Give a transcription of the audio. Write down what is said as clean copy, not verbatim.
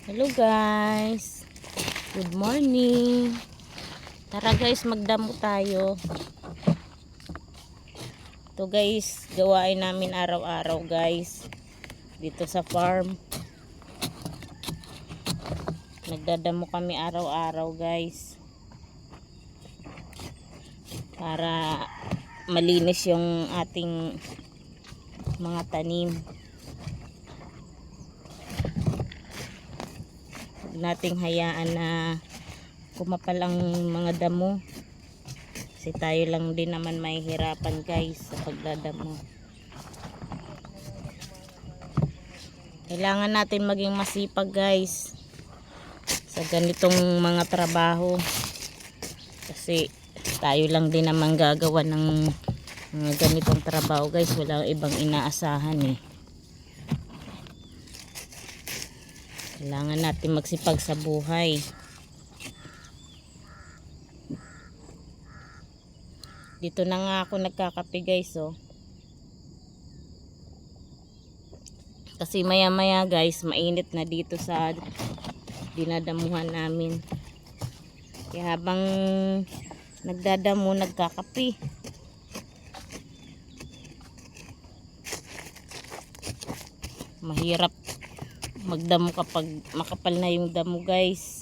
Hello guys, good morning. Tara guys, magdamo tayo. Ito guys, gawain namin araw-araw guys dito sa farm. Nagdadamo kami araw-araw guys para malinis yung ating mga tanim. Nating hayaan na kumapal ang mga damo kasi tayo lang din naman mahihirapan guys sa pagdadamo. Kailangan natin maging masipag guys sa ganitong mga trabaho kasi tayo lang din naman gagawa ng mga ganitong trabaho guys, walang ibang inaasahan eh. Kailangan natin magsipag sa buhay. Dito na nga ako nagkakape guys oh. Kasi maya maya guys, mainit na dito sa dinadamuhan namin. Kaya habang nagdadamo, nagkakape. Mahirap magdamo kapag makapal na yung damo guys.